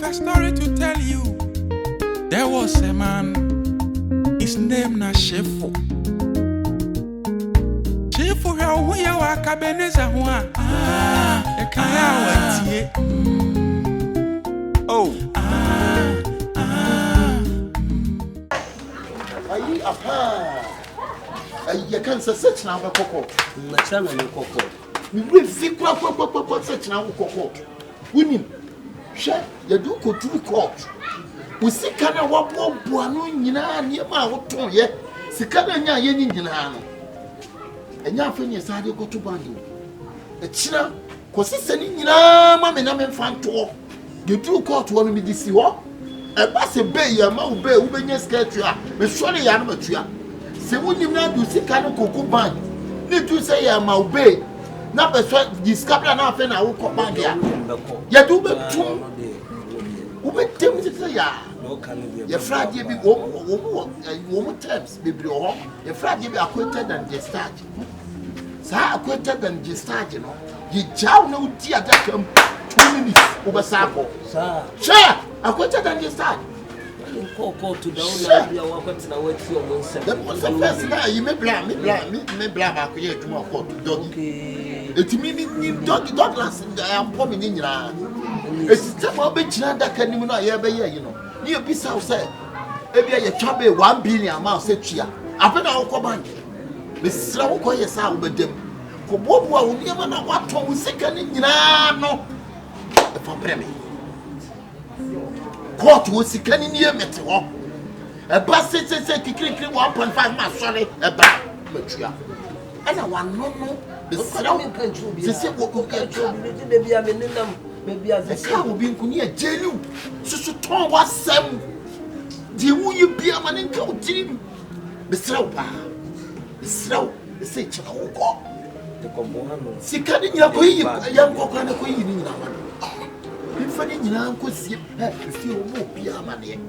a story to tell you. There was a man, his name na Shifo. Shifo ya uya wa Akabenezer huwa. Ekaya watie. Oh. Ayi apa. Ayi kan se search na kokko. Na chana ni kokko. Mi we fi kwa search na kokko. Unim. Hwe ya du ko tru court. Usika na wabobo anu nyina niema a woton ye. Sika na nya ye nyina no. Enya afeni sade ko to bandi. E kira ko sisani nyina ma me na me fanto. Ye tru court wo mi di si ho. E ba se be ya ma wo be wo benya skirt a me sori ya no matua. Se wonim na du sika no koku ban. Ni tu se ya ma wo be. Na be so discover na afeni na wo ko ban ya. Ya du be tum. Wo be tem se ya. Your Friday be woman terms, baby, or your Friday be acquainted and discharged. So acquainted and discharged, you know. You chow no tea at that 2 minutes over Sako. Sir, acquainted and discharged. Coco to down your work to away to your oneself. That was the first guy you may blame I create to my court. It means Douglas and I am coming in your eye. It's time I'll be that can you know, you know. You be so say, maybe I chop 1 billion amount set here. I've been out command. Miss Slow call your sound with them. For what will never know what to second in no. For Bremy. Court was second in your metal. A bus says, 1.5 miles, sorry, a bad mature. And I want no. The Slow country be said what will get you. Maybe I'm in them. Maybe as a car will be near jail. So Tom was some. The woo you be a man in coat team. The slow, the slow, the say, oh, the combo. See, cutting your queen, a young coconut queen in our money. If I didn't know, could see if you more Pia money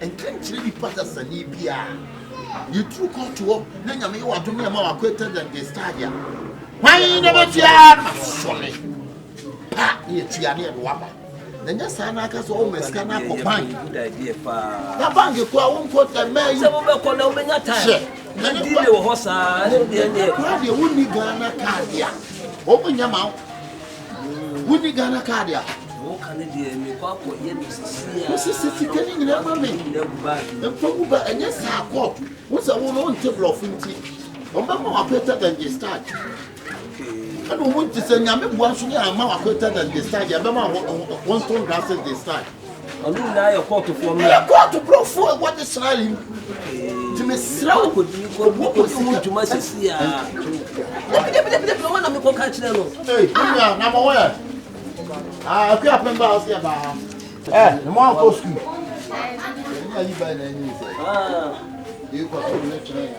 and can't really put us a new Pia. You took out to work, then you want to be more acquainted than the stadia. Why never sorry? Pa, ye triane waba. Nenya sana ka so o meska na kopan. Good idea pa. Na bangi kwa wonko te mai. Se mo be ko na o menya time. Na dile wo hosa, na de ne. Kwa de woni Ghana card ya. O munya ma. Woni Ghana card ya. O kan de mi kwa ko ye no sisi ya. Sisi kani nyina ma me. Mfagu ba enye sa court. Wo se wo no table of nti. O ba ma apeta than the start. I don't want to say, I'm one so yeah, I'm acquainted and they start. I'm one stone glasses they start. I mean, now you're called to form me. I'm called to pro for what is trying to me. Slow could you go to my sister? Let me go catch them. Hey, number one. I can't remember how to say about the more go school. You got to lecture.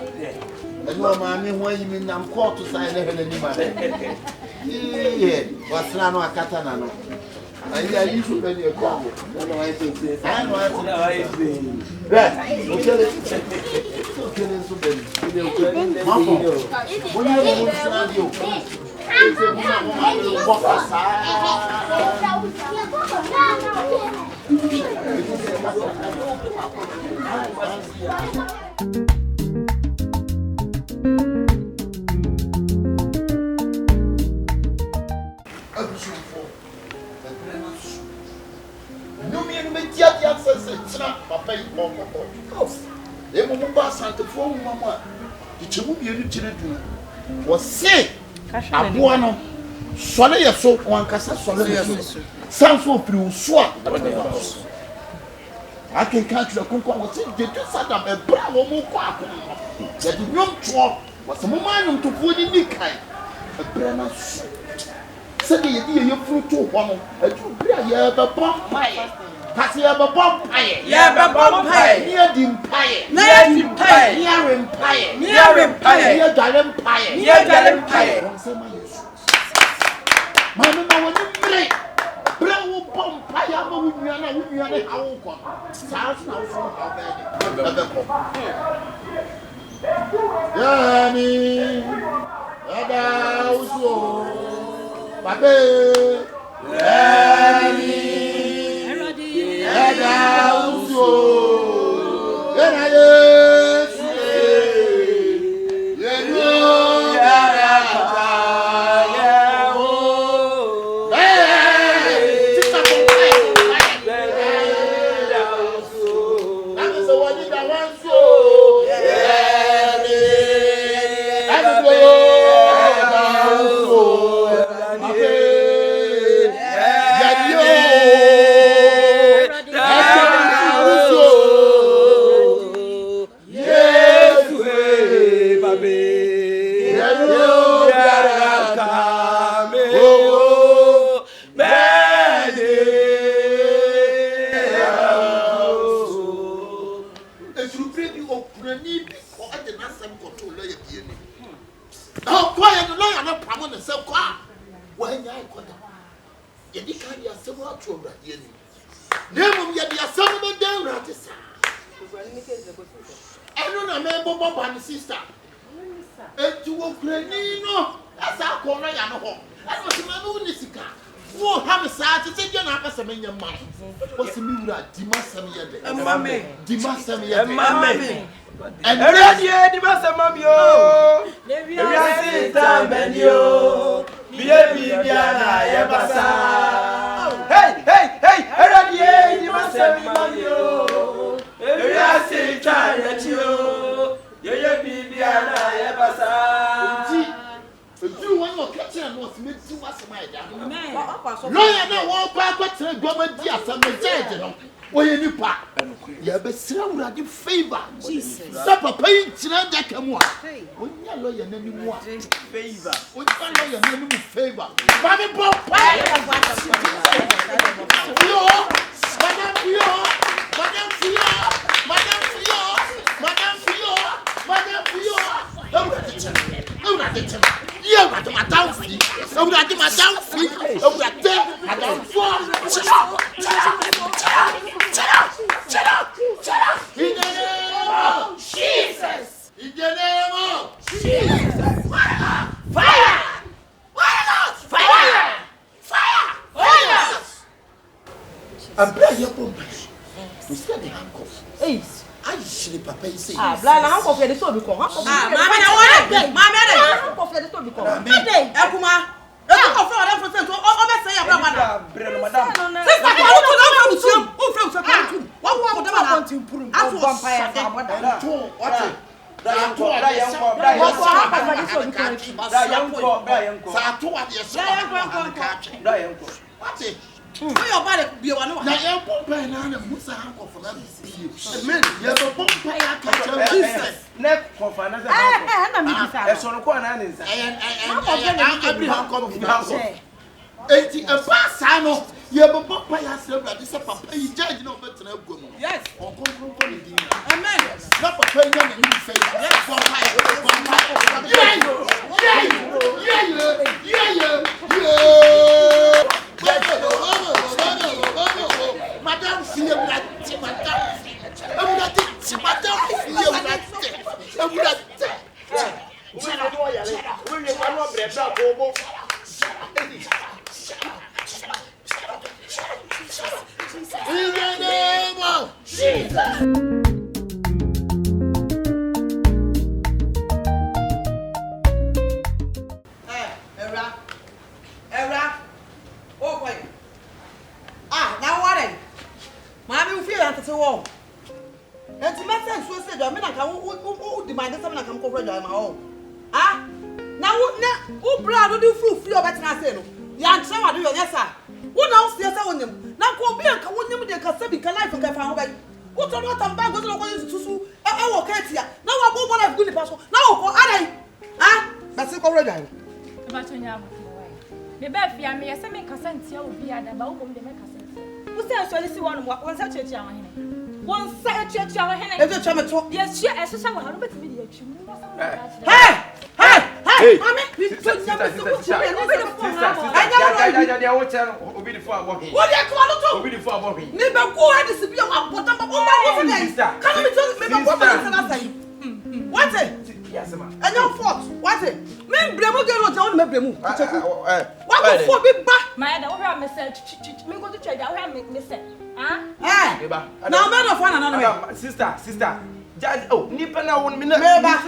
And no man, when you mean I'm called to sign any man. Yeah, what's Nano Catana? I used to be a call. I know I think I know I think. Right, okay, was say, a buono, Soleil so one cassa Soleil, sounds so through swap. I can catch the concord. They just sat up a bravo more quack. That the young chop was a moment to put in the kind. A brenner said the idea you flew to one, a true prayer, you have a bomb pie. Pass you have a bomb pie. You have a bomb pie. Near the pie. Near the pie. Near him pie. Near him pie. Near Galen pie. Near Galen pie. Mamma, I want to break. Brown bomb pie. I'm a woman. We are a house. Sounds now from our bed. Yanni. Papa. Yanni. Sister. Oh, nipa na won me na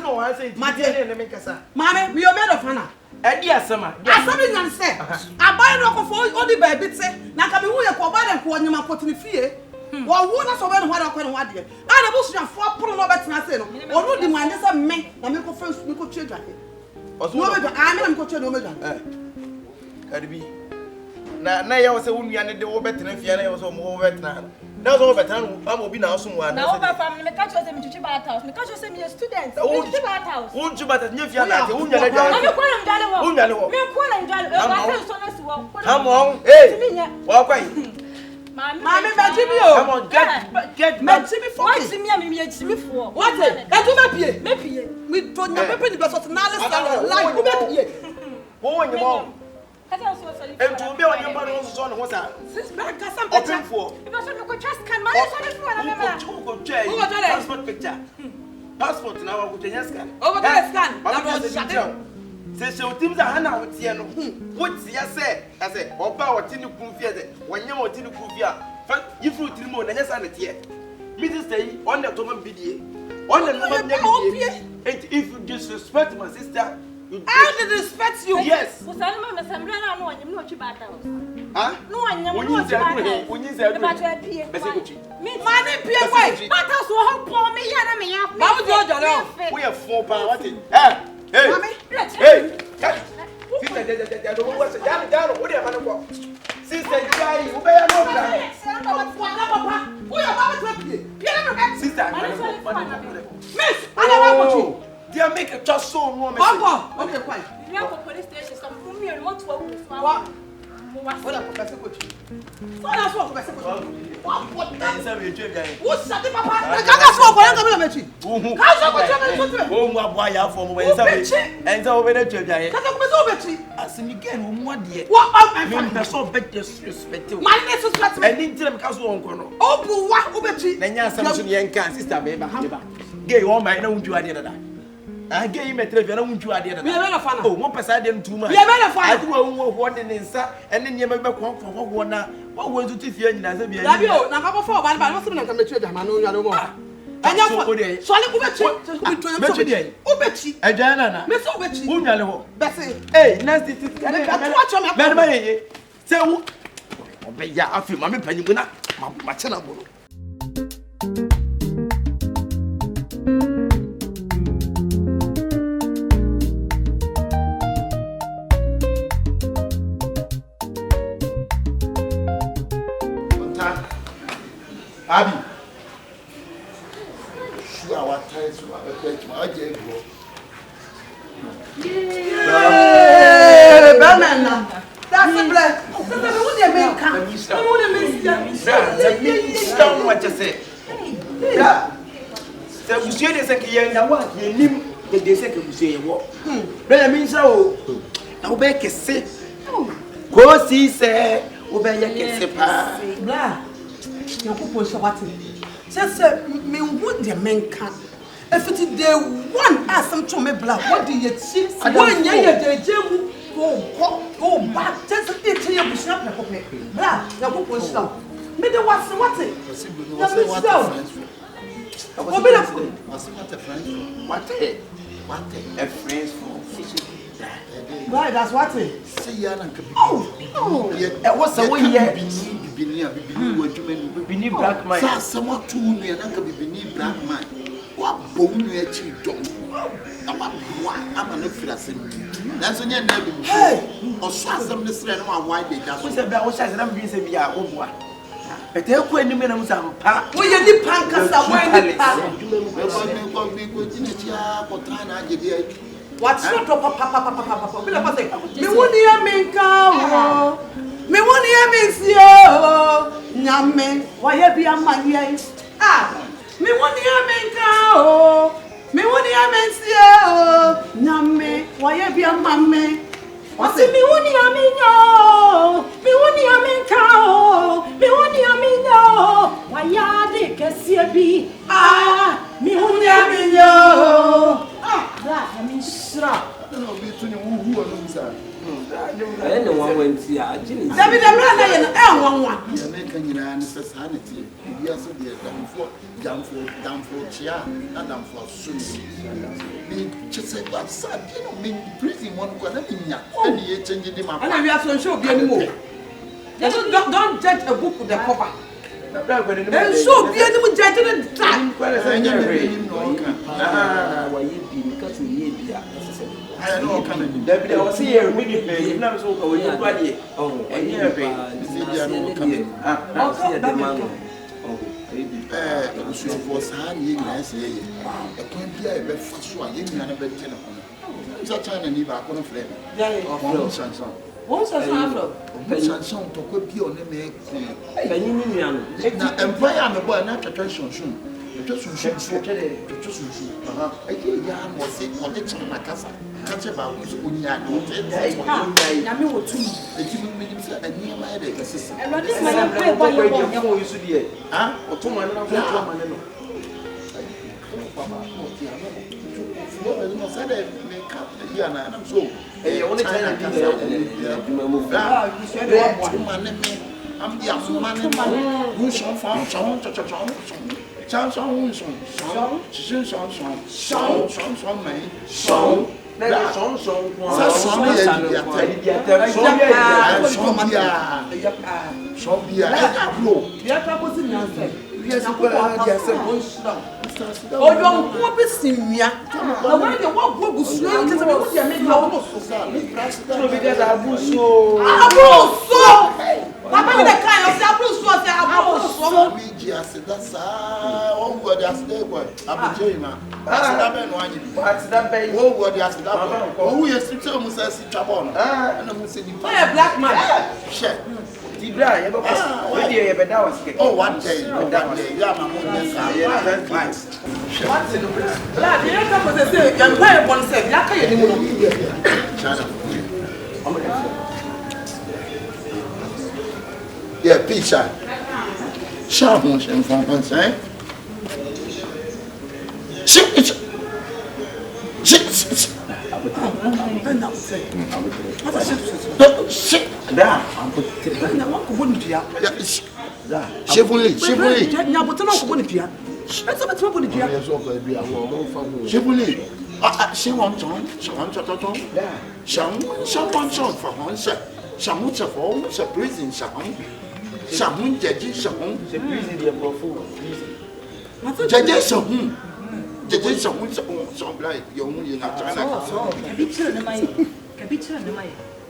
no wan say na me kasa. Mama, we are made of honor. Asama. Asama nyan say. Abai no kofo odi ba bi te. Na ka me hu ye ko ba dem ko nyama potini fie. Wo wo na so be no hwa da ko no hwa de. A na busuafo aporo no betena say no. Onu di man say me na me ko friends me ko twa dwa. No me I'm coach no me. Kadibi. Na ya wose wunua ne de wo betena fia na ya wose mo betena. Na so wo betena no am obi na aso mo ana. Na wo ba family me catch us me chichi bath house. Me catch us me students. Me chichi bath house. Won chu bath nye fia na te wunua na jare. Me ko na ndale wo. Wunua le wo. Me ko na ndale. E ba se so na si wo. Come on. Hey. Wa kwai. Mami Betimi o. Come on, get Betimi for. What me am me Betimi for? What? Etu me pie. Me pie. Me to nya pepe ni beso na le salon like me pie. Wo wonye mo. Kata so so. Entu be wonye pa no so no ho sa. Since back ka sam Open for. Because me ko trust can man so na for na me ma. Go check. Passport picture. Passport na wa go check scan. Over there scan. Na go check. Se utim za hana wotie no. Wotie se ase oba wotie ni kunfie se. Wanya wotie ni kunfia. Fa yifru tirimo na nya sa na tie. Minister yi on the to man bidie. On the no man bidie. And if you disrespect my sister, I did respect you. Yes. Usani ma mesambra na no wanyem no chi bath house. Ah? No wanyem no chi bath house. Onyi se adu. Ba twa pie. Bese ko chi. Mani pie why? Bath house wo ho po me ya na me ya. Ba wo jojo lo. We have 4 pound what it? Hey. Mami. Hey. Sister de do wo se ja no wo de ma no ko. Sister jai, wo be ya no bra. Sister, Miss, I don't want you. they make a just so no me. Okay, quiet. You have police station some from here want to What? What up, Professor Coach? So that's what Professor Coach. What? Answer me check guy. Who shut the papa? I can't go for you come here. Who? How so much you Oh, my boy, ya for me. And so we dey check guy. Can't go so much. Asimi again, wo mo de. What? I Me person bet disrespect you. My name is respect me. And in tell me kaso won kono. Oh, bu wa obechi. Na nya asam so yen kan sister be ba. Gay wo man na wunju ade dada. Ah gay me trevi na wunju ade dada. Me na fa na. Oh, mo pesa ade ntu ma. Me na fa. Ade wo wo de ne nsa ene ne me be kon wo na. Wo wo ntu tifie nyina se bia. Dabi o, na ka fo ba na so na ka mechi da ma no nya no mo. Anya fo. So le obechi. Obechi. Ejana na. Me so obechi. Wo nyale ho. Bese. Hey, next it. Me ma ye. Se wo. Obe ya afi ma me panyimu na ma chena bolo. Abi. Sure what ties to my page my Banana. That's the blood. Who the men come? Who the men Stone what you say. Yeah. So you say they say you na wa ye nim they say you say wo. Brother mean so. Na wo be kese. Ko si say wo be ye kese pa. Blah. You put so what? Say me who the men come. If it is the one as some to me black, what do you see? One year the go back, just a bit here, we snap like a black. Now, who was down? Me the what's what it? What a friends for fishing. Right, that's what it. See ya na kabi. Oh, yeah. What's the way here? Bini black man. Sa sama tu ni na kabi bini black man. Wa bom nu e chi dom. Ama wa ama no fira sem. Na so nya na bi. Hey, o so asem ne sre na wa wide dey da so. Wo se bia wo sha se na bi se bia wo boa. Ete ku anim na mu sampa. Wo ye di panka sa wo ni pa. Ko ti na chi a ko tra na age dey. What's not papa. Me la say. Me woni ya menka wo. Me woni ya mensio. Nyame, wa ye bi amanye. Ah. Me woni ya menka o. Me woni ya mensio. Nyame, wa ye bi amame. Wasi mi woni ya minyo. Mi woni ya menka o. Mi woni ya minyo. Wa ya de kese bi. Ah, mi woni ya minyo. Ah, la mi sra. No bi tu ni wu anu misa. And the one went here. David Amrana ye na enwanwa. Ya me kan nyina ni sesa na tie. Bi aso de damfo chia na damfo sunni. Me chese ba sa bi no me prison one kwa na me nya. Na ye change di ma. Ana we aso show bi animo. Don't judge a book with the cover. And so bi animo judge the track. Anya me ni no ka. Why you be because we need that. I know coming. There be was here mini pay. Now so go you body. Oh, and here pay. So for San Yin, I say, a point here, a first one, you can have a ten of them. Such an even on a flame. Yeah, son. What's a Son to copy on the make. Empire, I'm a boy, not a person soon. Just I hear Yan was sick on the Chanakasa. Catch about his own yan. Yami wo tu. The human meetings and near my assistant. And what is my name? Why you to the ah, or 2 man, I'm so. Only I'm the man who shall found some Oh, you want to see me? I want to walk with you. I oh, one day, yeah, pizza. Sharp motion from one side.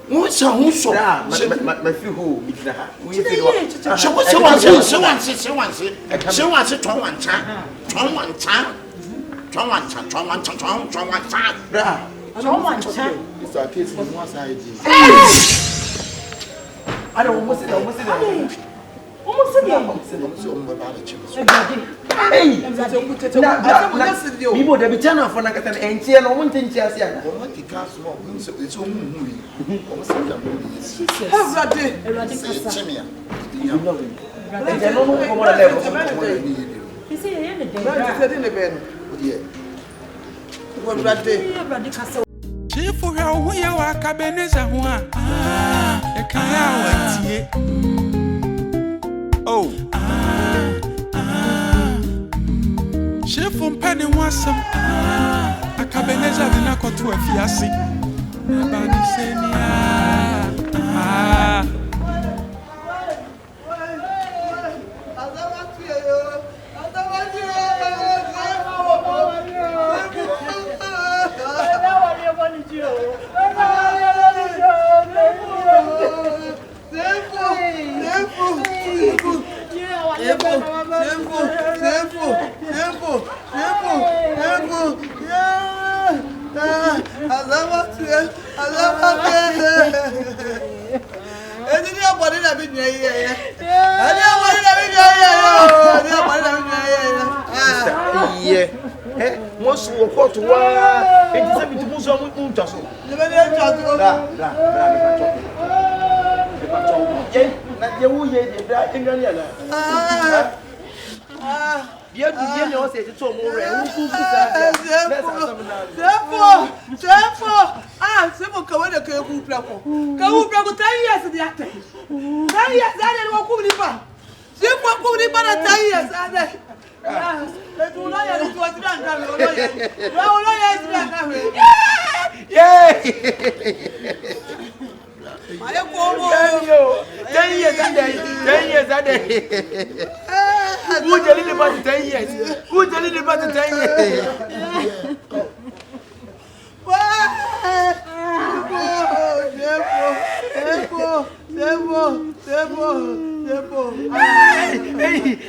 What's a who saw my few who she I don't almost people they be channel for like an NT and one thing just yeah. It's Shifo ya uya wa Akabenezer huwa ekaya watie oh Shifo mpeni wasam Akabenezer dina kotu afiasi Nabani senia most will go to war. It is a bit of Who tell you about 10 years? Who tell you about 10 years?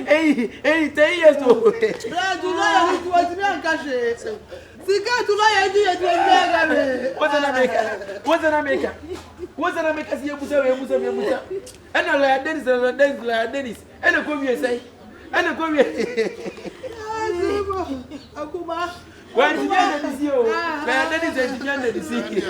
Hey, 10 years old. What's an America? See you, Musa. And I like Dennis. And I come here say, and I come here. Why did you see you? Dennis and Janet to see you.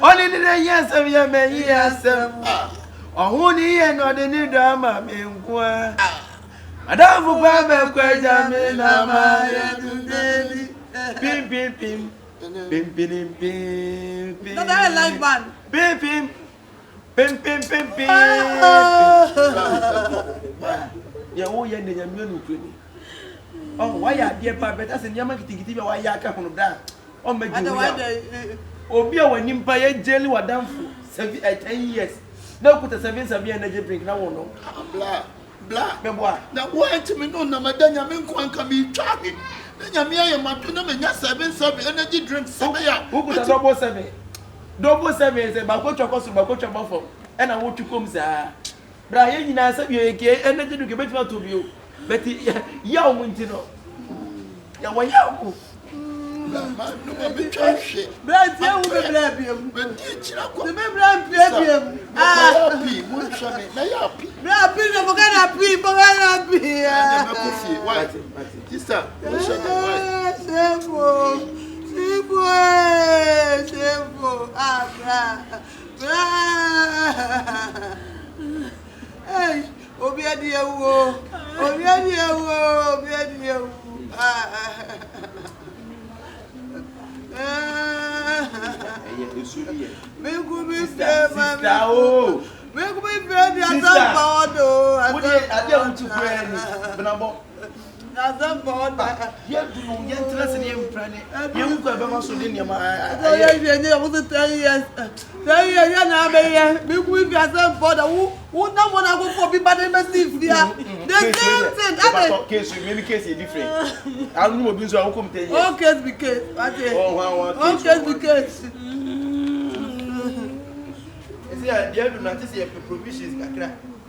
Only the yes of your man, yes, or who and or the new drama, I don't know why I'm quite jamming. Pim. Not that like man. Pim. Yeah, oh, yeah, they are new. Oh, why are dear Papa? That's in Yamaki, why you can't that? Oh, my God. Obia when Empire jelly were done for 10 years. No put a 7 energy drink now. No, blah. Now, why to me no, Madame Yamin can be charging. Then Yamia Matuna and 7 energy drinks. Who put a double 7? Double 7 is about what your cost about what your buffer. And I want to come, sir. Brian, I said you energy to give it to you. But young winter. Why you? No, be trashy. But you will blab him. But the member hey, Obia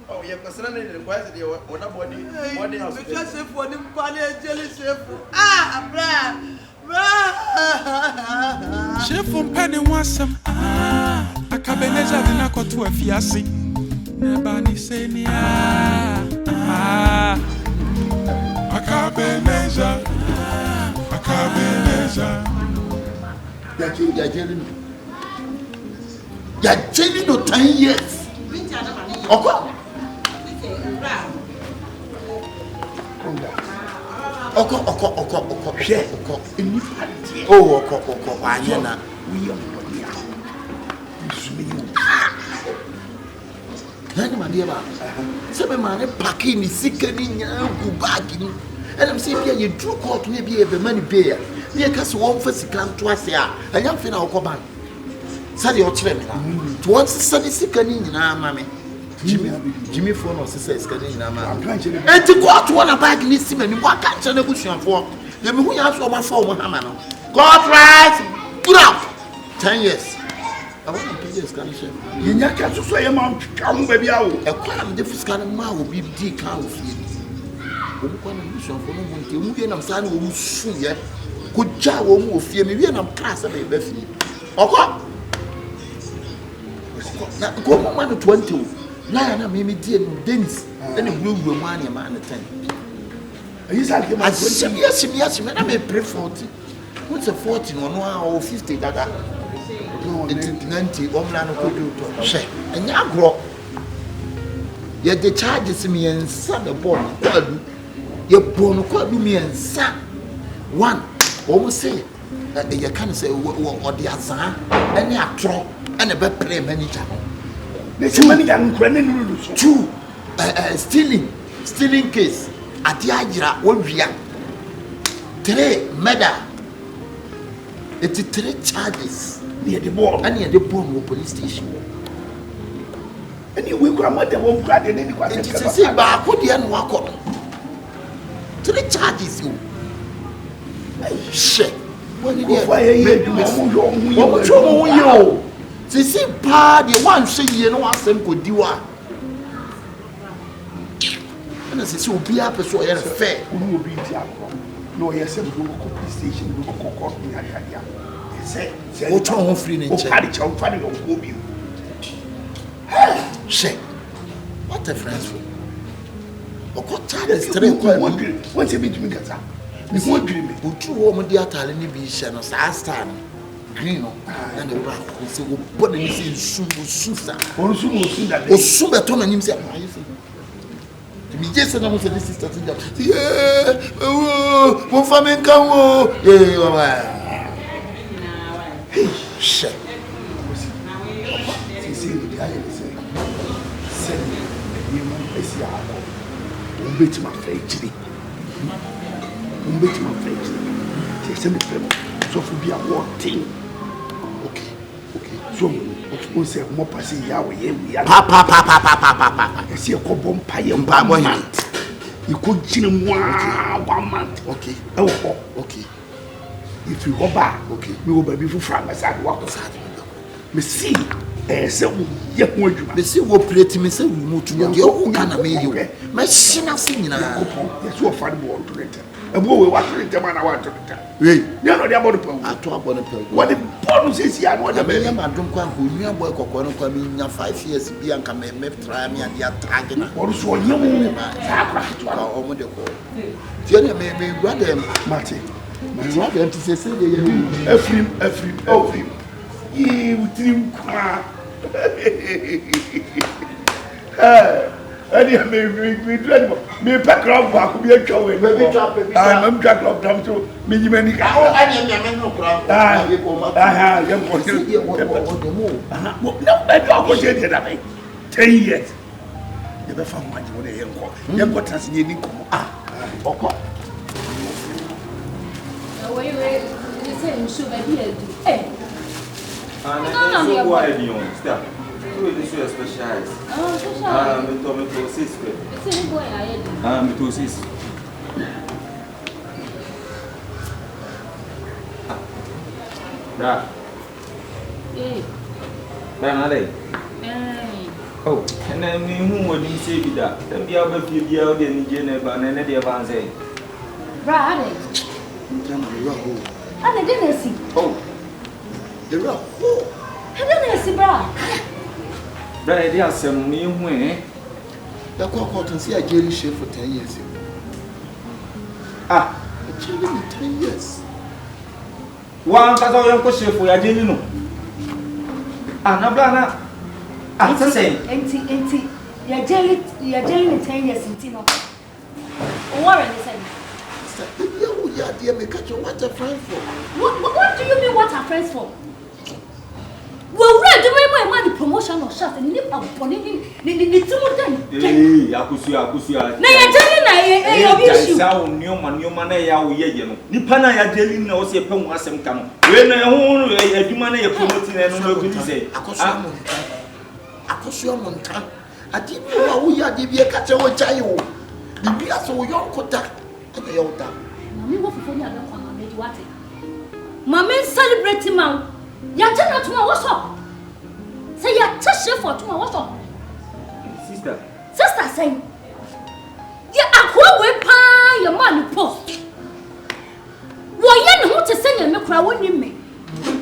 oh, you're concerning the request of what body else. Because if one jelly Shifo penny wants some. Akabenezer did not go to a fiancé. Nobody say me. Akabenezer. You're changing to 10 years. Oko. Share. Oh, Oko. Anyana. We are. Nani madiaba. Sebe mane paki ni sikani nya gu bag ni. And I'm saying you drew court ni be the money bear. Ni kase won fa sika nto ase a. Anya mfe na Oko ban. Sadi o kire me na. To once sadi sikani nyina ma me. Jimmy phone or sister is getting na man. And to go out to one bag ni si me ni wa kan che na busuafo. Ye me hu ya so ma fa o mo hama no. God right. Put out 10 years. I want to pay this kind of shit. You can't so say, man, come baby. A crime different kind of man will be deep kind of feeling. When you show for no one, you and I'm saying, we soon, yeah. Good job, we will fear me. We are not class of a beefy. Okay. Go on 20. Now, I'm maybe dear Dennis. Then you will money a man at 10. He's like, yes, man. I may pray 40. What's a 40 or 50? 90 omla no kodu to hwe enya agro ye the charges me ensa the ball kwadu ye bonu kwadu me ensa one almost say you can say what the azan any atro and be play manager the manager nkura two stealing case ade agira wawia 3 murder. It's 3 charges near the ball and near the bomb police station. Anyway, grandmother won't grab any question. It is a say back with the unwalk 3 charges you. Shit. What did you see, pa, the one say you know what some could do. And I say, so be up so fair. Who will be no, yes, we go to police station, we go to court. Say, what's wrong free in party child, funny don't go you. Shit. What a friend for. What time is 3 What's it mean to me, Gaza? It's one dream. Who two women dear telling me, Shannon, Sastan, Green, and the rock who say, we'll put in Susa. Or soon that or Subaton and himself. Yes, and I was a sister. Yeah, one family come. Shit. Bet my face. So for be a war thing. Okay. So we say more passing Yahweh. Papa. I see a cobble pie and bam. You could chill 1 month. Okay. Oh, okay. If you go back, okay, we will be from my side. Walk aside. Me see, so you me see what plate me say we move to your can I make you. My sinner singing. Yes, you are fun born to it. And we want to return man. I want to return. You're not about the poem. I talk about the poem. What the bonus is here? What the baby, I don't come who you work or come in 5 years. Bianca may try me and the attack. What is what you mean? Jenny may brother Marty. My brother to say, every. You think, me pack up, I could be a show. I'm track of them to me. Many no, I don't 10 years. Never found money when they young got us in okay. You say you should be here. So why do you stop? So this is specialized. Oh, specialized. Tomato 6. It's a boy I had. Tomato 6. Da. Da. Oh, and then me who would you say that? Then be able to be out in the general and the advance. Right. I didn't see. Oh. The rock. I don't see, bra. But there are some new way. The court and see a jelly shape for 10 years. A jelly 10 years. One has all your question for your jelly. No. Anna, I'm saying, Auntie, your jelly 10 years in Tino. Warren is saying. Dear, me catch what a friend for. What do you mean, what are friends for? Well, we're doing my promotion or shot and you are putting the 2 of hey, Akusia. Now you're telling I sound new man, your money, Nipana, you're telling no, say, Pum was some come. When I own a human, you're promoting and no say, Acosia Montan. I didn't know we are the catcher or child. The beer so young contact and the old time. Mamma celebrating man. You're telling to my what's up? Say you're touching for to my what's up? Sister saying, yeah, I pay your money post. Why you want to send your milk crowd me?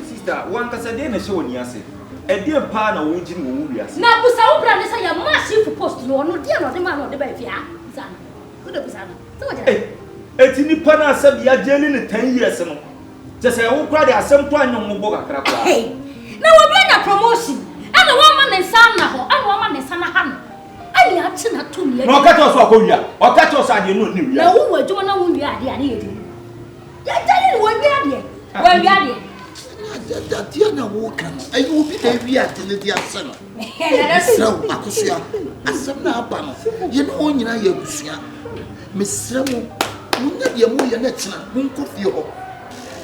Sister, one can say, then a show in Yassi. A dear partner, which in Woolias. Now, with our brother, say a massive post. You are not dear, not the man of the baby. Good of his it's in the Pana said, you're jailing 10 years. Just say, oh, cry, there are some time no more. Hey, Na we be na promotion. Ana wa ma ne san na ho, ana wa ma ne san na ha no. Ai ya chi na to ni. No ka to so akowia. O ka to so ade no ni wia. Na wo adwuma na wo wi ade ade ye di. Ya tell you wo wi ade. Wo wi ade. That na wo kan. Ai wo bi da wi ade ne dia se no. So akosua. Asem na aba no. Ye no nyina ye agusua. Mesrɛ mo. Munya ye mo ye na kyina. Monko fie ho.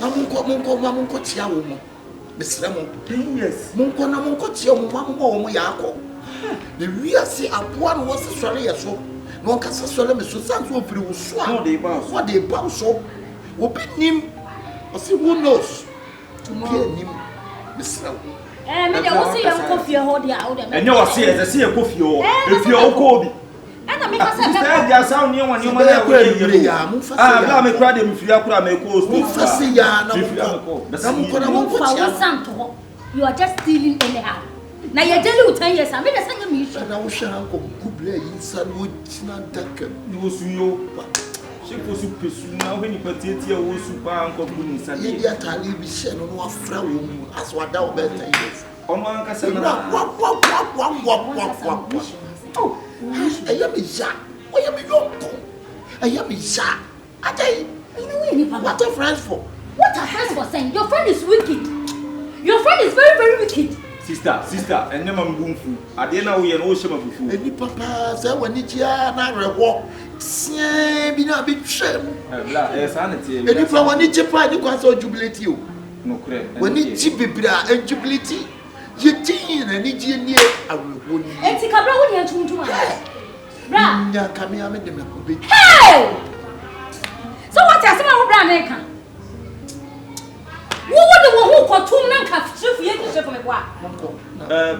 Na monko tia wo mo. Mesrɛ mo. 10 years. Monko na monko tia wo mo wo mo ya akọ. The real say aboa no was sɔre yɛ so. Na on kasa sɔre me so san so ofiri wo so a. No dey bow. What dey bow so? Obi nim. I say who knows? Tomorrow nim. Mesrɛ wo. Me dey wo see yam coffee ho dey a wo dey. Enye wo see e see e coffee o. Efi o ko obi. Ana me kasa be. Say dia sound ni won ni mo na we ya mu fa ah, bla me kra de me firi akura me ko mu fa se ya na mu ko na mu ko fa tia. wo santo. You are just stealing anyhow. Na ye daily 10 years am me dey sanya me issue. Na wo hwe anko kubla yi san wo tina daka. ni wo su yo. Shifo su pesu na wo ni patietie wo su pa anko bu ni sade. Ye dia tali bi hye no no afra wo mu as wada wo be 10 years. Ono anka se na. Wa. Oh, I am a ja. I am a yonko. I am a ja. Adai. You know any papa. What are friends for? What are friends for saying? Your friend is wicked. Your friend is very, very wicked. Sister, and never mumfu. Ade na wo ye no shema fufu. Eni papa, say wani tia na rewo. Sie bi na bi twem. Bla, sanity. Eni fa wani chipa ni kwa so jubilate o. No kre. Wani chi bibira en jubilate. Ye tin na ni ji nie arewo ni. Enti kabra wo ni antumtum a. Bra. Nya kame ame de me ko be. Hey! So what you say my bra na kan? Wo de wo hu kotum na nka chifu ye ni chifu me kwa.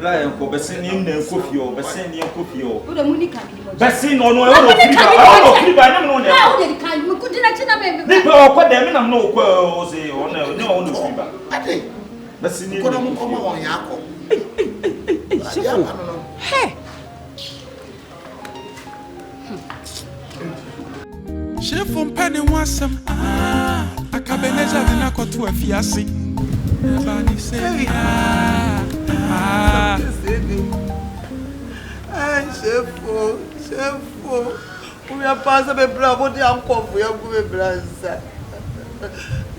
Bla en ko besin ni na kofi o, besin ni kofi o. Wo de mu ni kan ni mo. Besin no e wo free ba na no ne. Ah, wo de kan mu kudi na china me. Ni pe o ko de me na no ko o se o na no free ba. Ade. Besin ni ko na mu ko ma won ya ko. Hey. Shifo mpani wasam Akabenezer dina kotu afiasi Bani say Shifo we are passing me bravo the uncle we are going brasa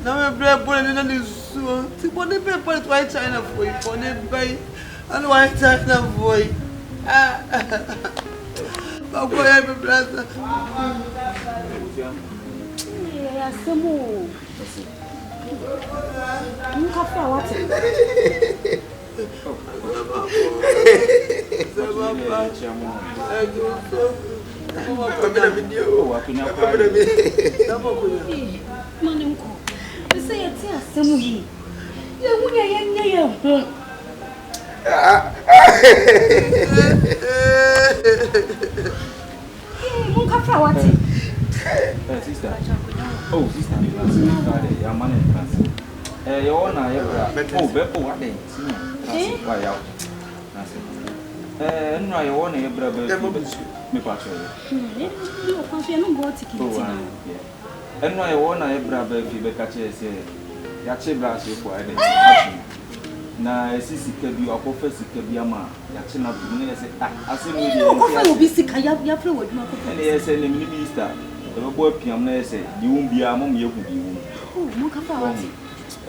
na me bravo ni na ni so ti body paper to China for you for ne buy and why China boy ba ko ya me brasa ya semo nunca foi what Sister. Oh, sister. Your man in class. Your owner, oh, Beppo, what day? Why out? No, your owner, your brother, me patrol. You can't go ticket. And no, your owner, your brother, if you catch it, Yache Brass, for I na sisi kebi akofesi kebi ama ya china bu ne say ah ase me dey okofa obi sika ya frɛ waduma kofa ene yese ne minister e be bo apiam na yese di won bia mo me yeku di won oh mo ka fa wati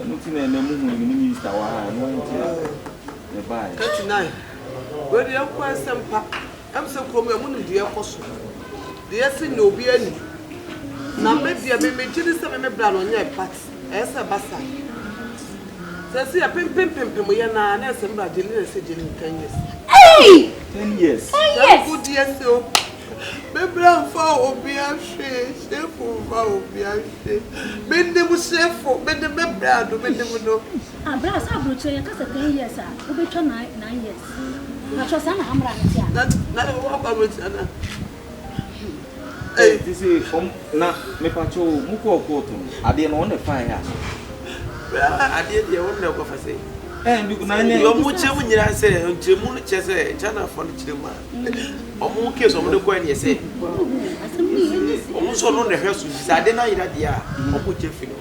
eno ti na ene mu hu ni minister wa ha no nti e bai 39 we dey kwa sempa am se krom mu nim de ekoso de yesi na obi ani na me dia me gidi se me bra no nya part ese basa Sasi a pim ya na sembra jeli na se jeli 10 years. Hey! 10 years. Yes. Good years so. Me bra fa obi ahwe, shefu fa obi ahwe. Me dem shefu, me dem bra do, me dem no. Ah bra sa bro che ya ka 10 years ah. O be twa 9 years. Na twa sa na amra ne tia. Na wo ba bro che na. Eh, this is na me pacho mu ko to. Ade no ne fa ya. Ade de won na ko fa se Bi na ne yo mu che mu nyira se nchemu no che se chana fo no chirema omu ke so mo de ko ani se omu so no ne hwesu se ade na yira dia omu che fi no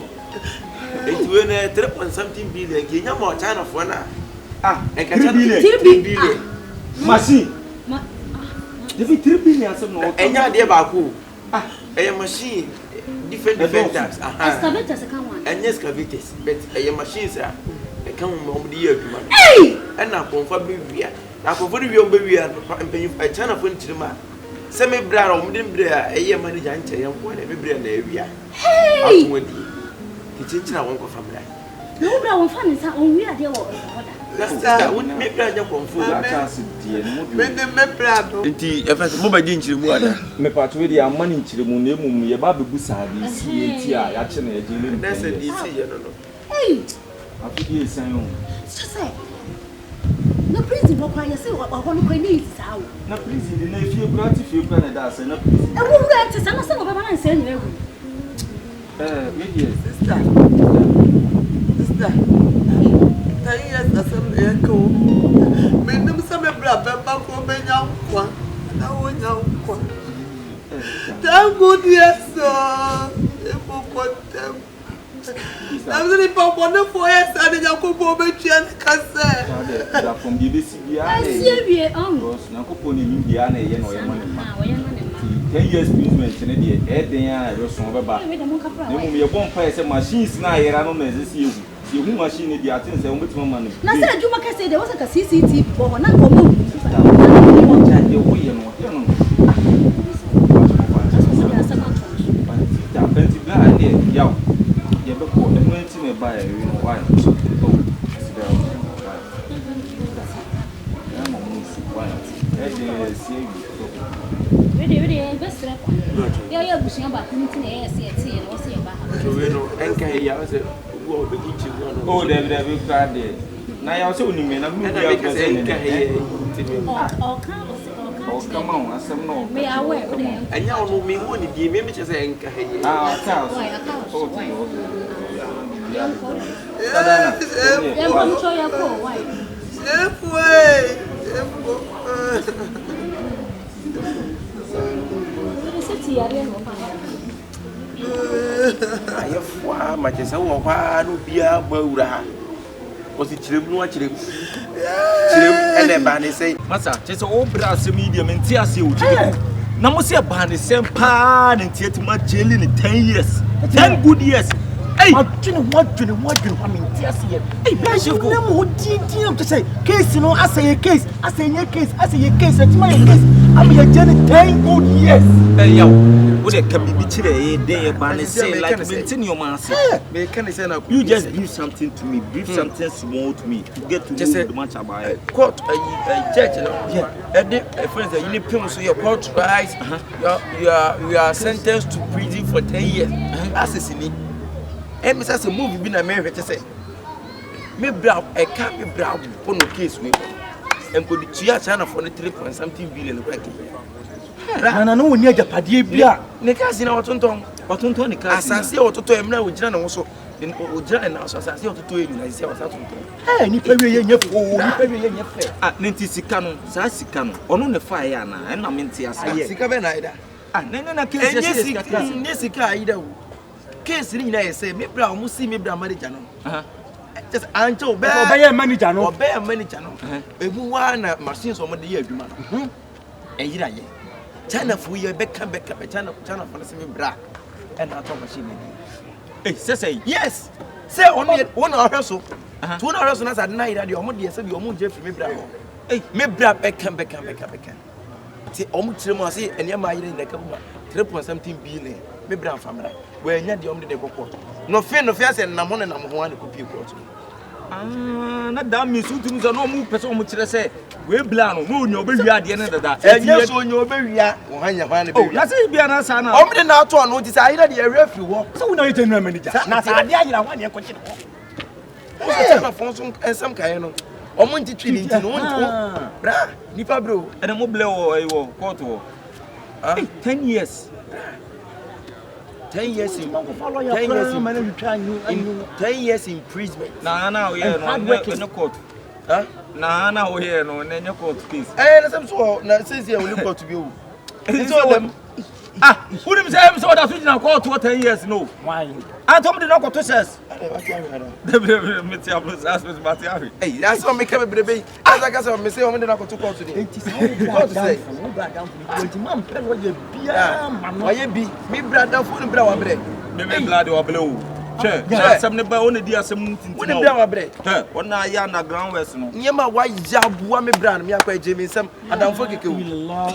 enti we na 3 point something billion ke nya mo chana fo na enka 3 billion machine Devi 3 billion asem no enya de ba ko machine different types excavators can one and excavators but machines are come on the year and na konfa be wia na konfa be wia no China phone chirima se me bra o mde bra manager nche yam ko na me bra na wia atwodi kichinchina won konfa bra no bra won fa ni sa on wia de wo sister won me bra nya konfo a chance die no me bra do nti e fa mo ba di nchirimu ada me patwe di amani nchirimu na emum ye ba bebu sa di si enti a ya che na ye jele na se di si ye no afidi esan yo say no prison no kwa yesi wa hono kwa ni sawo na prison di na fie brati fie kwa na da se na prison e wo wura te sana se no baba na nse nyere egu sister tayi asem eko me nim se me bra baba ko me nya kwa na wo nya kwa tango dieso e po potem I'm going to pop on the foyer and then you'll go over to Cassa. From the BCBI, I see you on. Nacopo in Indiana, you know, 10 years imprisonment in the air, they are some about. You won't pay some machines now, I don't know this you. You machine in the attendance and with money. Now, said you make say there was like a CCTV for not go move. Yeah. You be called the money by why? Really, best yeah, pushing about anything and what's your back. Oh, they will cry there. Now, I also knew me, oh, come on, I said no. May I wear and you know me wouldn't be maybe just saying, was it children watching him? And then Banny say, Massa, just all brass medium and tears you. Now, must you ban the same pan and theatre much jail in 10 years? 10 good years. Hey, what do you I mean, tears here. Hey, Bishop, what did you to say? Case, you know, I say a case, I say a case, that's my case. I'm a journey 10 good years. Hey, yo, would it come be today? They ban say like maintain your master. You just brief something to me, brief something small to me to get to know much about it. Court, a judge, yeah. Friends, you need people so your court rise. You are sentenced to prison for 10 years. Assassinate. And Mrs. a movie been America to say, me brow, I can't be brow on the case with and put the China for the 3.something billion. And I know near the Padia, Nicas in our tonton, or tonton, as I say, or to him now with Jan also. In Jan and also, as I say, to him, I say, I was out. Hey, Nippy, at Nintisicano, Sassicano, or on the fire, and I'm in Tia Sikabenida. And then I can't Jessica either. Case in there say, me brown, must see me brown manager. Just Anto Bear manager, or Bear manager. A one machines on the year, man. And you China for your back, China for the same bra and not machine. Hey, say yes. Say only 1 hour so. 2 hours at night at your money, said your moon Jeffrey me brown. Hey, me bra back. See, almost say, and your mind in the company 3.something billion. Me brown family. Where you the only court. No fear, no fear, and Naamuney and Naamuney could be court. Not damn me, so to no move person which I say, we're bland, no, you'll be at the end of that. And yes, when you're very young, that's it, be an answer. Only now to notice I had a refuge. So now you tell me, manager. Not I want your question. And some kind of Omonti Trini, bra, Nipa bro, and a mobile court. 10 years. 10 years in 10 years in prison. Now, yeah, no court. Huh? Now, here, no, court case. And some sort, since you look out to you. It's all them. Ah, who him say I'm so that we now call to 10 years no. Why? I told me not go to says. Hey, that's what make me baby. As I got me say I'm not to call today. It is all say. Why you be? Me brother for the brother bread. Me blood or blue. Che, some never only dear some What the brother bread? Hey, what na ya na ground west no. Nyama why jabu me brand me akwa Jimmy some Adam forget you. Allah.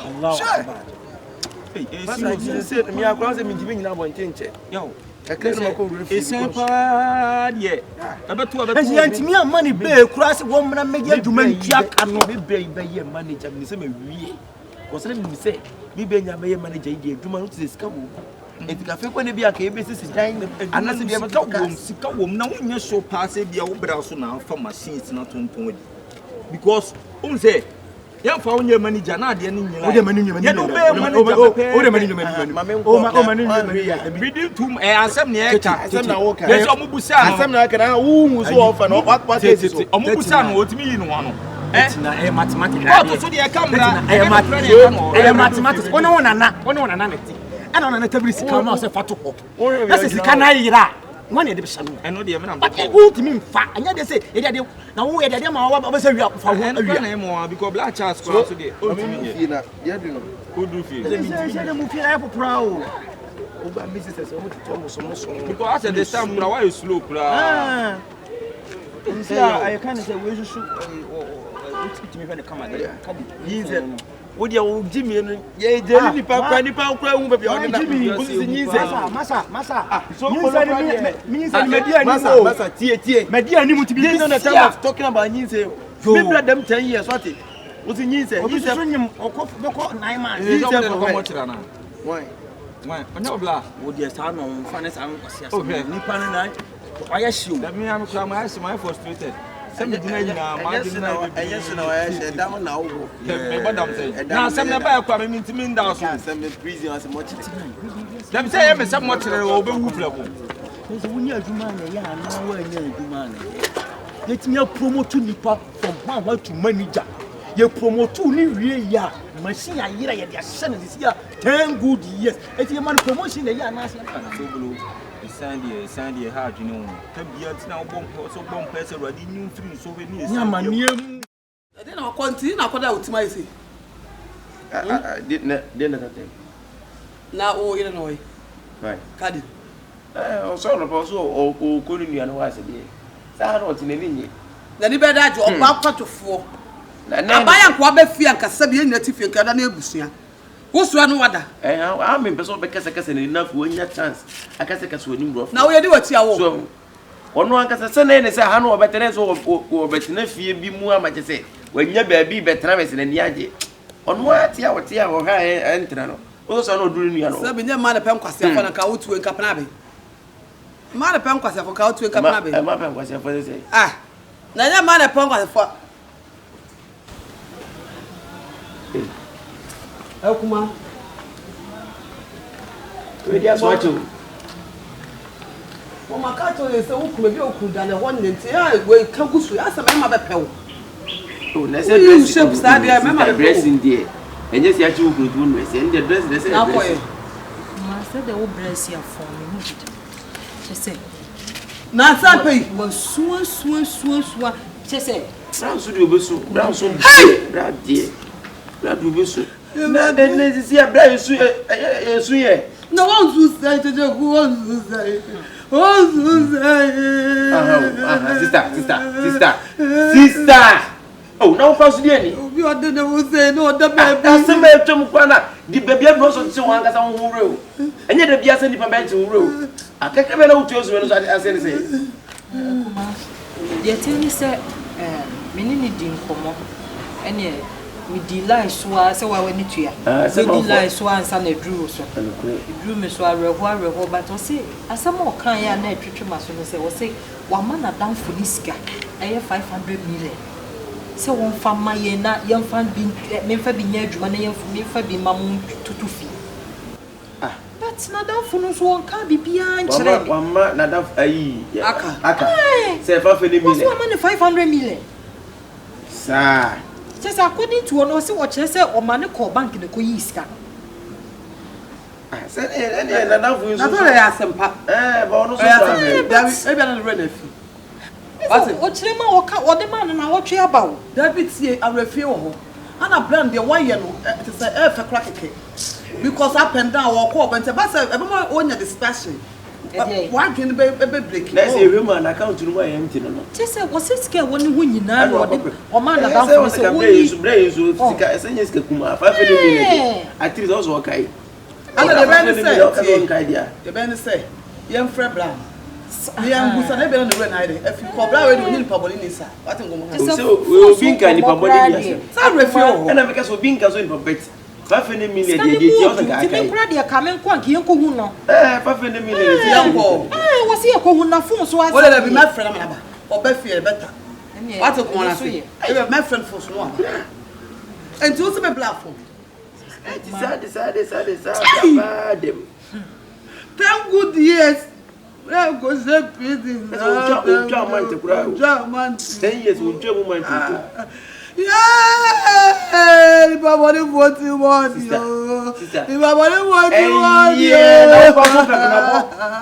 Hey, I said me akwa say me Jimmy na bon chenche. yo. It's simple, yeah. About 2 And she ain't me a money bill, cross a woman and make you man jack and no Be your manager, me say me wie. Was let me say, me be your manager, you do man to come. If you cafe when be a business is dying, and that's the other Sika wom na wonye so pass e bia wo bra so na fa machines na tonton because say ya fa wonye manager na ade ni nyina o de mani nyuma o de mani nyuma reading to asem na e ka asem na wo ka yes omubusa no asem na ka na wo so ofa no what is so omubusa no otimi yi no ano na mathematics what so de camera mathematics ona na neti ana na tabiri sika ma se fato ko na se sika na yira won e de besa no eno de me na o timi mfa anya de se e de na wo e de ma wa se wia fa ho awia na mo because black charles ko so de otimi yi na ye do no o do fi se mu fi na popra o ba business o mo to so because as the time na why slow kura say I can say we should to me when come there yize wo dia wo Jimmy no ye jeli nipa kwa hu be o na yize masa so yize media ni masa tie media ni muti bi no na time of talking about yize me brother them 10 years what it wo si yize so nyim okofo 9 man yize ko mo tira na why onye obla wo dia sa no mfa ne sa nkwase asa nipa no na waya shiu that me am kra my frustrated some dina nyina ma dina yes na waya she down na wo me bodam say na some na ba kwa me ntimi nda so some prison as much them say me some much re o be wu flabo so woni adwuma na ya na wa nya adwuma na yetimi promote nipa from one to manager ye promote ni wie ya machine ayira ye dia shane this year 10 good years eti man promotion ya na ase na so bulu Sandy hard you know tabia tina obom so bom pese radi new free so we ni nya maniem then I continue na koda utima ise did na na o ire no right kadi o so no so o ko ni anu wa se die sa no ti na ni na ni be da jo oba kwatofo na abaya nko abafia nkasa bi enya tifie nkada na ebusua wosua no wada a me person be kasa na na fu onya chance akasa oni bro na wo ye di wati awo so ono akasa se na se ha no obetere so o betina fie bi mu amache se wanya ba bi betena me se na ni age ono ati a wote a wo ha entra no o so na oduru nua no se be nya ma na pem kwase afọ na ka wotu enka pana be ma na pem kwase afọ ka wotu enka pana be ma pem kwase afọ se na nya ma na pem kwase afọ Akuma. We dia so acho. O makato le se ukuma bi okunda na won nti ya we ka gusu ya sama ma bepew. O na se dress shape sa dia ma dressing dia. Enye si acho ukuru no se ndi dress de se na koy. Ma se de o dress ya for me. Chese. Na sa pay. Wo suwa. Chese. Brown so di obeso. Brown so. Brown dia. Brown do obeso. Na de nezi ya bra yesu ye na won zu say te je ku won zu say sister oh na fa su die ni obi ode na wo say no oda baby asem etwem kwa na di baby abro so ti won kasa won wure o enye da bia se ni pa ba ti wure o akeke be na wutu osu no so ase ni say kuma ye tell say menini di nkomo ene we delay so say wa wani tua we delay so ansa na duru so duru me so areho but o say asama o kan ya na twetwe maso no say o say wa ma na dan for nisika eye 500 million say won fa ma ye na ye fa bi me fa bi nya adwuma na ye fa bi ma mu tutufi but na dan for no so won ka bibia nkyere wa ma na dan ayi aka say fa fe ni million wa ma na 500 million sa just according to one, say what you say, or money call bank in the Koyiska. Say any na fu Na to le asempa. But ono so e bia na re na fi. O chire ma o ka o de ma na wo twe aba wo. David tie arefie wo ho. Ana brand de why no te say e fe kra keke. Because up and down wo ko but ba say e be ma onya discussion. One can be break. Let's say woman account no why empty no. Ti say wo se sika wo ni ho nyina no de o ma na dan for say wo ni sika esenye sika kuma 5 million. At least also okay. Ana the ben say the ben say yem frɛ bra me angusa na be na re na ide if you ko bra we do ni paboli ni sa what ngo mo so we binka ni paboli ni sa refio ho na make so binka so ni pabet 5 million dey dey also ga kai ti bra de ka men ko anke yen ko hu no 5 million dey yanko wo se ye ko hu na fun so ase o le be my friend na ba o be fie better what ngo na say e be my friend for so no and you see me platform Decide. Thank good years. Let go say pity. Man. 10 years we dream man to. Yeah, if I want to 41, if I want to 41, yeah.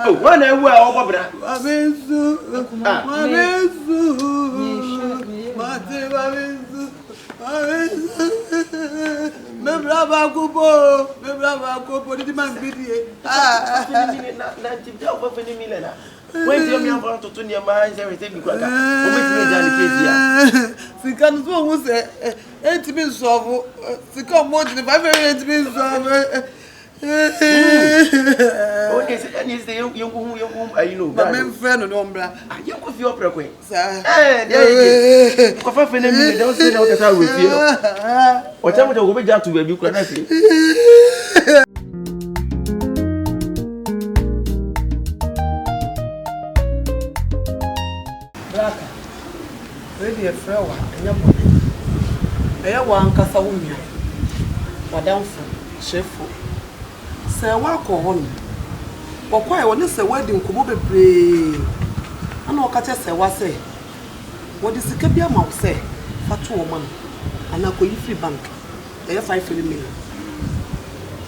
Oh, one I wear over bra. Me brava kupo, di man bidie. Na tibia over 20 million. When you me am to to near my everything because o me ti me dan case ya. Sika no so hu se enti solve. Sika mo di 500 solve. Oh, is the young you know. But men friend no mbra. You go fi opera kwen. Sir. There you go. Ko fa fene mi dey say na o kasa we fi. O tell me go be ja to baby kura na fi. Braka. Ready a friend wa enya mo. Eya wa nkasa wo nua. Wadamfo, Shifo. Say wa ko ho no. Okwae woni say wedding kobo bebre. Ana okache say wa say. What is sika bia ma say fatu wo man. Ana ko yi free bank. Eya 5 million.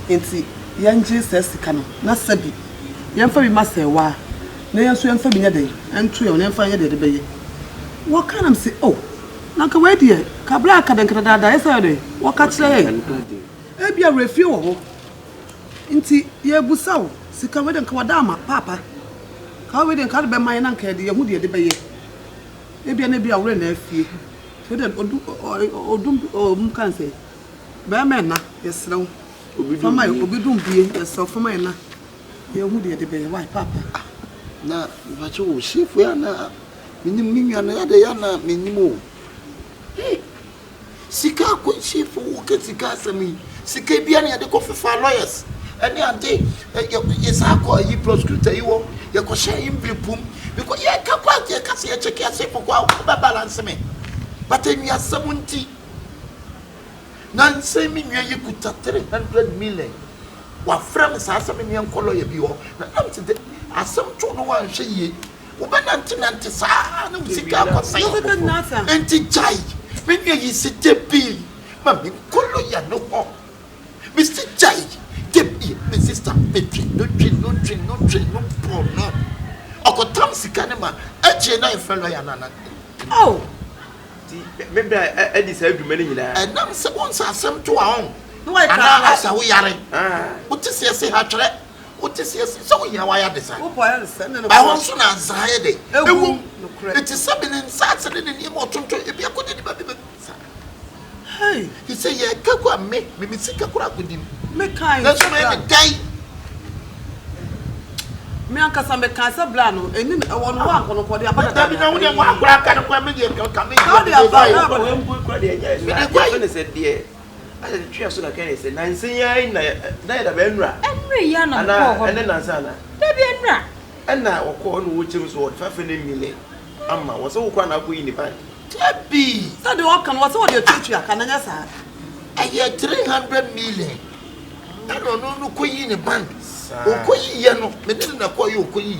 Enti yanje say sika no. Na sabi. Yemfa bi ma say wa. Na yenso yemfa bi nya den. Entu ye na yemfa nya de beye. What can am say oh. Na ka we de ka bra ka den kada da say de. What ka kire ye. E bia refi wo ho. Inti ye busaw sika weden ka wadama papa ka weden ka be man na nka de ye hu de de beye e bia na bia wure na afie weden odum kan say be men na yesrew fama obidum bie yeso fama na ye hu de de beye why papa na bacho Shifo ya na minim minwa na ya de ya na minimo sika ko Shifo wo ke sika sami sika bia na ya de ko fefa lawyers any ante is akọ yi prosecutor yiwo ye ko share him blipum because ye ka kwa ye ka se check ya se kwa ba balance me but en ya 70 nan se mi nwa yi kuta 300 million wa frame sa asem ni enkolo ye bi ho na am te de asem to no wan hwe ye wo ba nanti sa na musika ko sai enti jai me nwa yi se tepi ma mi kolo ya no ho Mr. Jai my sister Betrayal no poor no okotam sika ne ma eje na ifelo ya nana oh maybe I decide to many nyina and nam se won sa asem to ahon no why ana asa wo yare utisi ese ha twere utisi ese so wo ya wa ya desa wo boy ya se ne ba won so na nzaye de ewu no correct it is sabinin sa se ne ni mo tonto e bia ko de ba bi hey he say ye kakwa me sika kura kodim me kind that's why me die me ankasa me kansa bla no eni won wa ankono ko de abada da bi na wo de wa kura ka no kwa me de ka me how dey abada ko em kura de nya so ne se de ade twa so na kan se nan se yan na da ba nwura enre ya na ko ho ene nan sa na da bi enra ena okọ no wo chim so wo fa ne mile amma wo so wo kwa na ko yi ni bank tabi so de wo kan wo so wo de tutu aka na nya sa aye 300 million no ko yi ni bank o ko yi ye no me de na ko yi o ko yi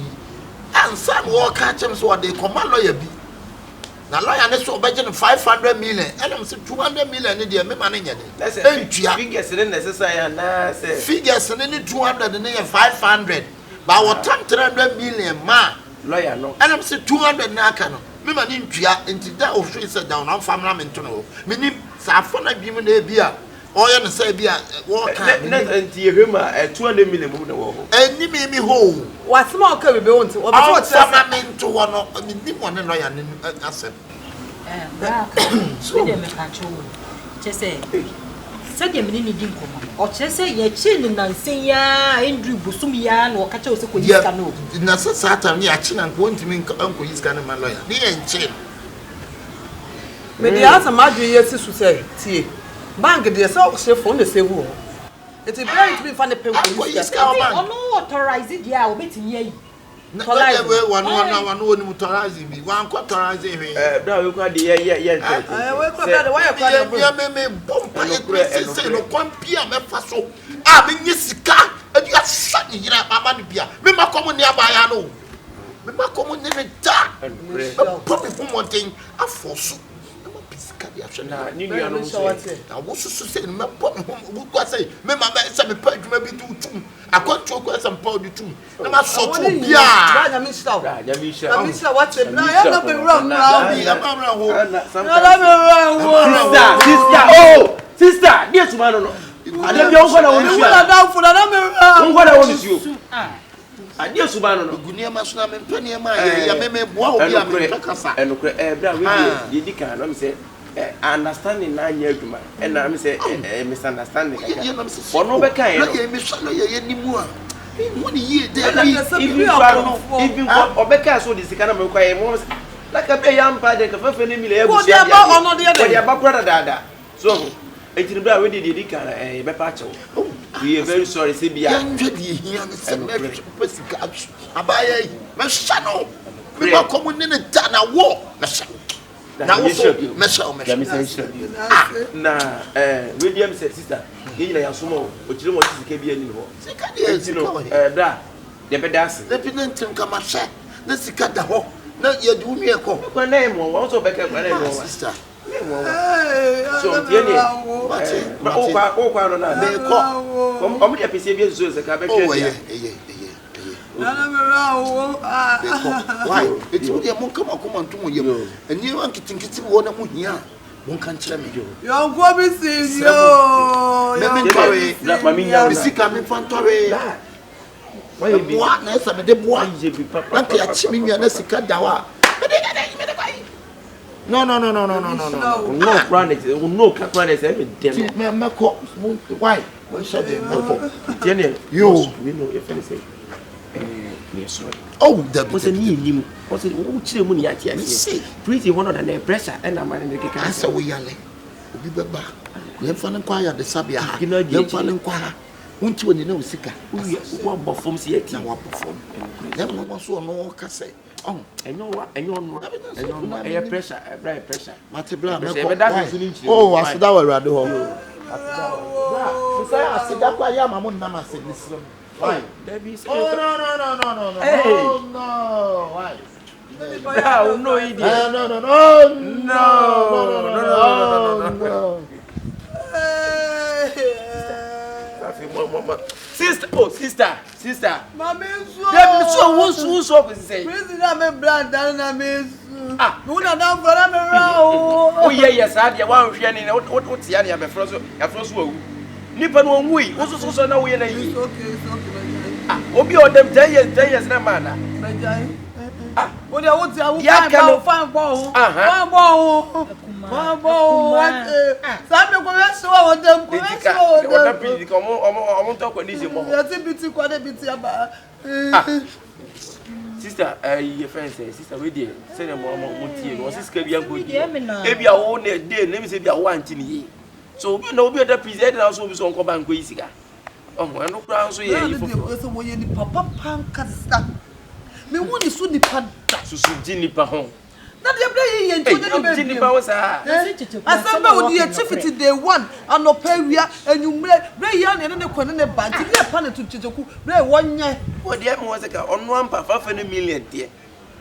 ansa no wo ka chem so wo de ko ma lawyer bi na lawyer ne so obegye 500 million and say 200 million ne dey me man nya dey figures ne necessary na say figures ne 200 ne 500 but what time 300 million ma lawyer no and say 200 na aka no me man ntua enti da of free say down am family me to no me ni sa afọ na bi mu na bia oya no say bia wo kan na enti ehwema 200 million mu na wo ho eni me ho what small ka be won ti o be to family me to wo no ni one lawyer ne asem so dem ka cho chese se dem ni di nkomo o chese ye chi ni nansen ya Andrew busum ya na o ka cho se ko yiska no na se satan ni a chi na nko ntimi nko yiska na man lawyer ni en chi me dey ask am adu ye si su say tie bank dey so Shifo na save wo it is very to be fan the pen ko yiska man no authorize dia o betimi ayi Tola we one oni motorize bi wan ko authorize he bra we kwa de ye we kwa bra why you kwa me bomba e say no kwambia me fa so a me nyisika adu asa ni yira mama ni bia me makomo ni abaya no me makomo ni me da pop me mountain afoso me pisika dia hwe na ni nua no so na wo susu say me pop me kwa say me mama say me pa adwuma bi du tum akonto ko say me pa du tum na ma so to bia na me show na me show what say na ya no be wrong now ya mama ho sister dia tuma no ade bi onko na woni su na down for na me onko na woni su ade suba no gunia masuna me mpani ma ya me boa obi a me kasa enokre bra we di kan no me say understanding na nya adwuma na me say misunderstanding kaka ono be kan no ya me so ya ni mu a woni ye de even obeka so di sika na me kwa ye mo like a be yampa de ka fa ni mile ya bu sia ya ono de ya ba kura dada so enti bra we di kan be pa chew we are very sorry say bia yandwe di hia ne se me pesika abaya yi me sha no me ba komuni ne da na wo me sha na wo me sha na we dem say sister ye nyina ya somo o kire mo sika bia ni ho sika de no bra de be das de pinentim kama sha na sika da ho na ye du mi e ko kwa na mo wo so be ka kwa na mo sister so tieni okwa no na me ko omo de pese bi zo se ka be twa na me rawo why eti wo de mo kama ko man to mo yem eni wan kitinkiti wo na mo hia mo kan kire me yo go be see yo me tore na mami nya me sika me fantore why be what na esa me de boa na ke a chimi nwa na sika dawa me de no planet no planet every day me ko why we should be no tieni you we know if anything yes oh that was ni nim was o chire mu ni ati ati pretty one of the pressure and am na ke kan asa we yale obi beba we fa kwa ya de sabia ha we fa kwa unti woni na usika wo bofom si ati na wo bofom na mo so no ka say oh enyo no e pressure e pressure mate bla me ko oh asida wa rade ho so asida kwa ya mama na ma se nisro why oh no hey no why no idiot no sister mama so dem so ko say president me brand na me no na down for na me rawo oh yes dia wan hwe ni o tia ne ya be fro so awu nipa no onwui wo so na wo ye na yi okay obi o dem 10 years na mana o de wo ti awu fan bo sabe ko we so wo dem ko we so o da pidi ko mo to ko ni se mo ya ti biti ko de biti aba sister your friend say sister we dey say dem mo tie no sister bia go e bia wo na dey na mi say bia wo anti ni yi so obi na obi da president na so obi so nko ban ko yi sika mo eno kra so ye yi fofo so mo ye ni papa panka sta me woni so ni pada susu di ni pa ho na de bre ye nto di ni pa wo sa asamba wo di activity day 1 anopa wia enyumre bre ye na ne kwane ne ba ti ne pa na tutuku bre wonye wo de mo se ka onu ampa 5 million tie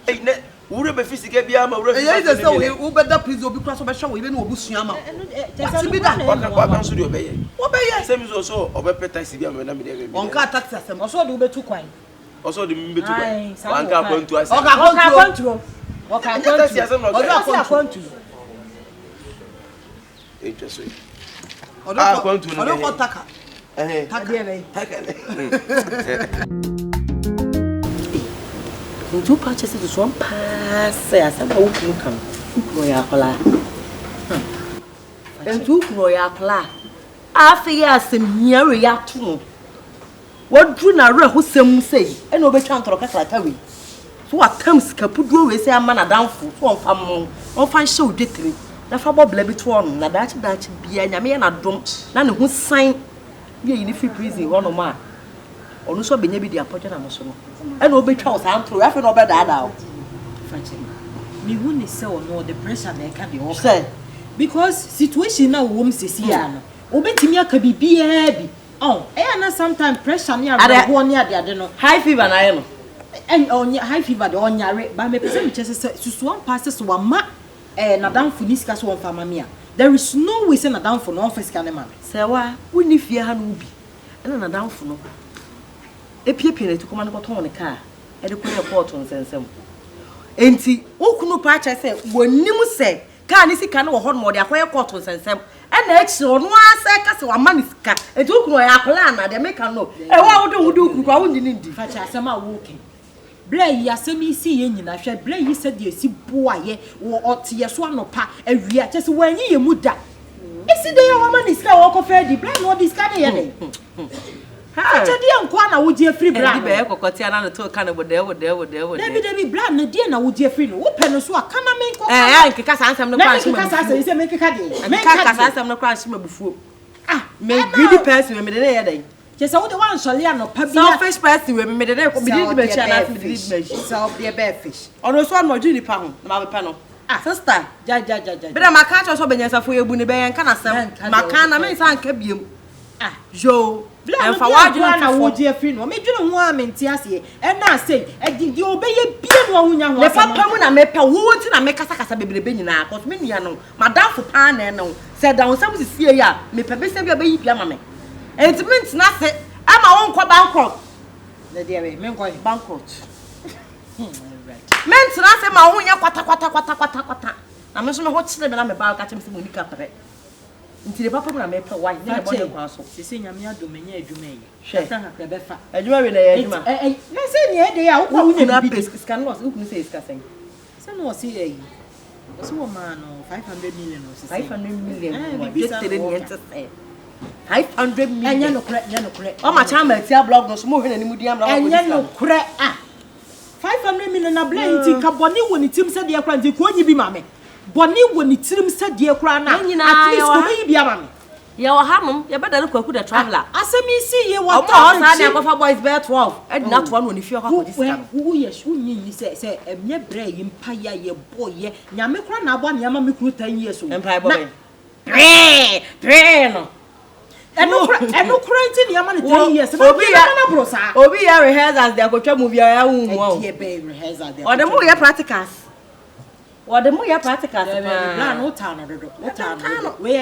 ne Ure be physical bia ma ure. Eh yes say we better please obi kura so be hwe we be no obusua ma. What be that? Wa kan so de obeye. Obeye. Say me so obe taxi bia ma na me de. On ka taxi asem. Oso de obetu kwan. Oso de me betu kwan. Wan ka kwantu ase. Oka kwantu. Oka taxi asem no. Oka kwantu. Interesting. Odo ko taka. Taka. Ntu purchase to some pass asaba ukunu kan. Ukunu ya kola. Ntu ukunu ya kola. Afi ya asem hiare ya to. Wodru na re ho sem sei. E na obetwa ntoro kakrata we. So atam sika puduo we sei ama na danfo. So onfa mo. Onfa hye odetire. Na fa bobla bi to on na daachi bia nyame ya na dom. Na ne ho san bia yi ni free prison ho no ma. Onu so benya bi dia podja na no so no. E na obetwa o san tro. Afi na obedada o. Fachi. Me hu ni say no the pressure na e ka be o. Say because situation na wo msesi ya no. Obetimi aka bibia bi. Oh, na sometimes pressure ni ho ni ade no. High fever na ye no. En high fever de onyare ba me pese me chese susu one passes so ma na danfo ni sika so on fama me a. There is no way say na danfo no on fisika ne ma. Say wa woni fie ha no bi. Na danfo no. Epiepie na tukoma no koton ne car. E de koye port on sensem. Enti okunu pa cha say wonim say car ni sika no wo ho no de akoye port on sensem. Na echi onu ase ka se wa manisika enti okunu ya akola na de make no e wa wudu okunu kwa wunni ndi fachi asem a wo ken bla yi asem isi ye nyina hwe bla yi se de esi boaye wo ote ye so anopa awia che se wanyi ye muda esi de ye wa manisika wo ko fe di bla no diska de ye ne ha che de nko na wo je free bla be e kokoti ana no to ka na bode David bla na de na wo je free no wo pe no so aka na men ko nkeka sa ansem no kwa nshima nkeka sa ansem ise men nkeka de men nkeka sa ansem no kwa nshima bufuo me greedy person me de na ye dan che se wo de wan sole anopa bia selfish person we me de ko bi di be chia na me di be self de be fish ono so no juni pa ho na ma be pe no sister ja be na maka cho so benyansa fo ebu ni be yan kana sem maka na me san ka biem jo en fa waju na wo je free no me dwene ho a menti ase e na say e di obeye bie no ahunya ho le papa mu na me pe wo ti na me kasa bebrebe nyina cause me nua no madam fo pa na no say down some sie ya me pe be se bia be yi bia ma me enti na se ama won kwa bankrupt na dia we me nko bankrupt menti na se ma won nya kwata na me so me ho chire me na me ba ka chim se mo ni ka pere nti papa mu na me pe why na bo de kwa so sese nyame adomenya adwuma yi hwe ka be fa adwuma we na ye adwuma na se ni e de ya wo kwa wunya na pe scan loss wo kunu se scan sen se no se yi so wo ma no 500 million no se 500 million bi tere ni ente se 500 million enya no kure o ma cha ma tia blog no so mo hwe na ni mu di am na wo enya no kure 500 million na blend ka boni woni tim se de kra nti ko nyi bi ma me boni woni tirim se de kra na at least ko bi bia ma me ye wa hamum ye beda no kwaku the traveler asemi si ye wa ta na na kofa boys be 12 e na to no ni fie kwa ko disika wo ye shu nyi se emye bra yi mpa ya ye boy ye nyame kra na abo na ma me kru 10 years so mpa boy no eno current ni ama ni 10 years obi na brosa obi ya rehearsals dey akotwa movie ya hu mo e be rehearsals dey o de practicals plan no town do we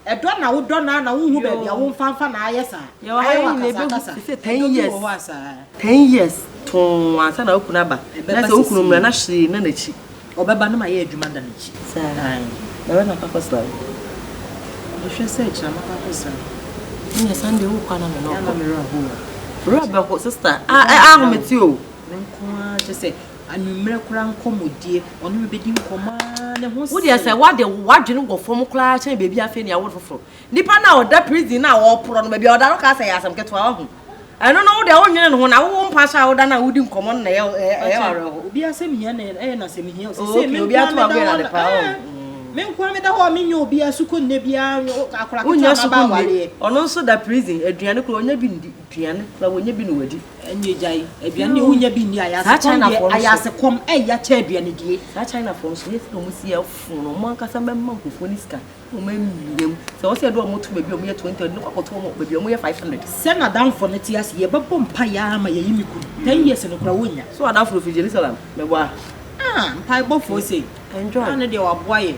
edo na wo don na wo hu ba bia wo mfanfa na ayesa ayi wa kasa 10 years to ansa na okuna ba na se okunu mra na hye na nachi obeba na ma ye adwuma da nachi sai na we na papa you say chama papa sa ni Sunday wo kwa na me no na me ra ho sister ahometi o nko a say anumre kura nkomodie onu be di nkoma ne ho wo dey say what wadwene go fom kura cha bebi afa ni awo foforo nipa na oda prison na wo poro no bebi oda no ka say asam ketwa ho eno no wo dey wonwene no na wo mpa sha oda na wo di nkomo na ye ware ho obi asem hia na na asem hia o say me obi ato agwe na de pa Me nkwa me da ho me nyo obi asuko nne bia akora Unya kita ma ba wale. Ono nso da prison aduane kro onya bi ndi aduane kra wonya bi no wadi. Enye jai aduane unya bi ni ayase kom ya cha aduane die. Sa China for so yes no musi afun no mo ankasa memma nkofo ni ska. O ma mmiem. So wo se do mo to ba bi o mo ye 20 no kwakoto mo ba bi o mo ye 500. Se na dan for ne tiase ye bebo mpa ya ma ye yimi ku. 10 years no kra wonya. So ada for Jerusalem me wa. Mpa bo for say. Enjoy. Ana de wa boye.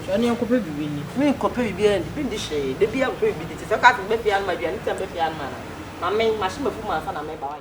So ne enkope bibi ni. Me enkope bibi en bi ndi hye. De bia enkope bibi ti se ka be fi an ma bia ni tem be fi an ma na. Ma me ma shi me fu ma fa na me ba wa.